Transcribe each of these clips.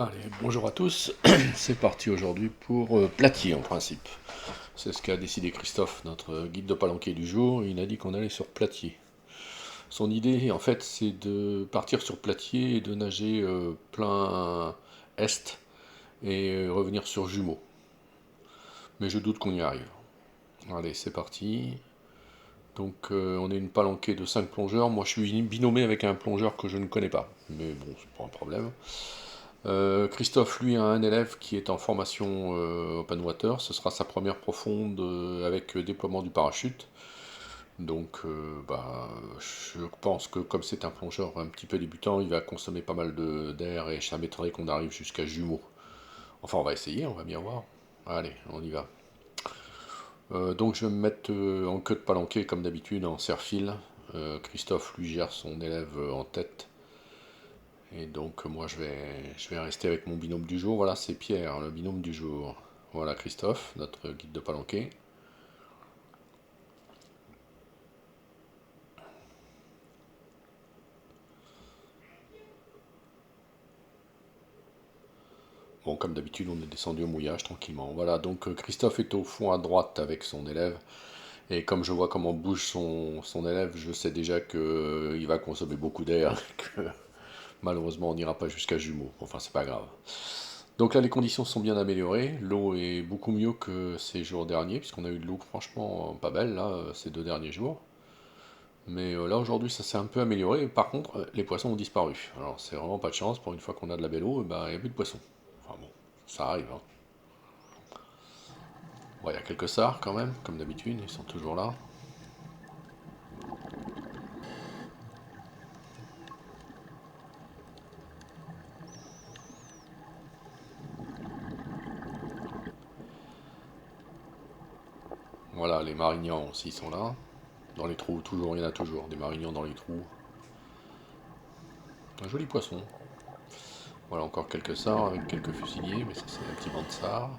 Allez, bonjour à tous. C'est parti aujourd'hui pour Platier en principe. C'est ce qu'a décidé Christophe, notre guide de palanquet du jour. Il a dit qu'on allait sur Platier. Son idée, en fait, c'est de partir sur Platier et de nager plein est et revenir sur Jumeaux. Mais je doute qu'on y arrive. Allez, c'est parti. Donc, on est une palanquée de 5 plongeurs. Moi, je suis binômé avec un plongeur que je ne connais pas. Mais bon, c'est pas un problème. Christophe, lui, a un élève qui est en formation open water. Ce sera sa première profonde avec déploiement du parachute. Donc, je pense que comme c'est un plongeur un petit peu débutant, il va consommer pas mal d'air et ça m'étonnerait qu'on arrive jusqu'à Jumeaux. Enfin, on va essayer, on va bien voir. Allez, on y va. Donc, je vais me mettre en queue de palanquet comme d'habitude en serre-fil. Christophe, lui, gère son élève en tête. Et donc moi je vais rester avec mon binôme du jour. Voilà, c'est Pierre, le binôme du jour. Voilà Christophe, notre guide de palanquet. Bon, comme d'habitude, on est descendu au mouillage tranquillement. Voilà, donc Christophe est au fond à droite avec son élève. Et comme je vois comment bouge son élève, je sais déjà qu'il va consommer beaucoup d'air. Que malheureusement, on n'ira pas jusqu'à Jumeaux. Enfin, c'est pas grave. Donc là, les conditions sont bien améliorées. L'eau est beaucoup mieux que ces jours derniers, puisqu'on a eu de l'eau franchement pas belle, là, ces 2 derniers jours. Mais là, aujourd'hui, ça s'est un peu amélioré. Par contre, les poissons ont disparu. Alors, c'est vraiment pas de chance. Pour une fois qu'on a de la belle eau, il n'y a plus de poissons. Enfin bon, ça arrive, hein. Bon, il y a quelques sards quand même, comme d'habitude, ils sont toujours là. Voilà, les marignans aussi sont là. Dans les trous, toujours, il y en a toujours, des marignans dans les trous. Un joli poisson. Voilà, encore quelques sards avec quelques fusiliers, mais ça, c'est un petit banc de sards.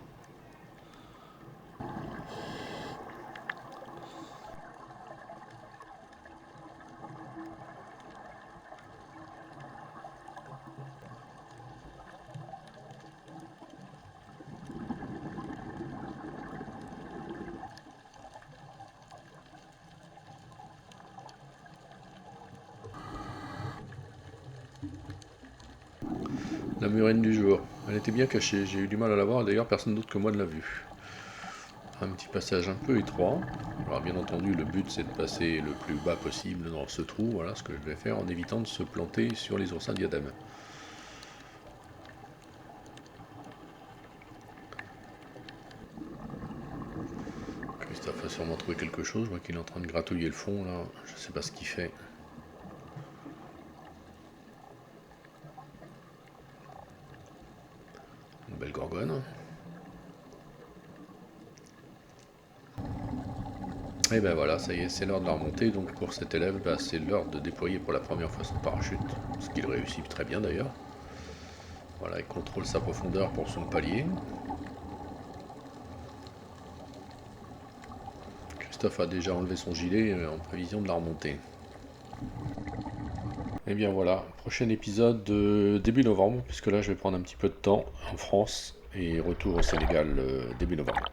La murène du jour. Elle était bien cachée, j'ai eu du mal à la voir, d'ailleurs personne d'autre que moi ne l'a vue. Un petit passage un peu étroit. Alors bien entendu, le but c'est de passer le plus bas possible dans ce trou, voilà ce que je vais faire en évitant de se planter sur les oursins diadèmes. Christophe a sûrement trouvé quelque chose, je vois qu'il est en train de gratouiller le fond là, je sais pas ce qu'il fait. Une belle gorgone. Et ben voilà, ça y est, c'est l'heure de la remontée, donc pour cet élève, c'est l'heure de déployer pour la première fois son parachute, ce qu'il réussit très bien d'ailleurs. Voilà, il contrôle sa profondeur pour son palier. Christophe a déjà enlevé son gilet en prévision de la remontée. Et bien voilà, prochain épisode début novembre, puisque là je vais prendre un petit peu de temps en France et retour au Sénégal début novembre.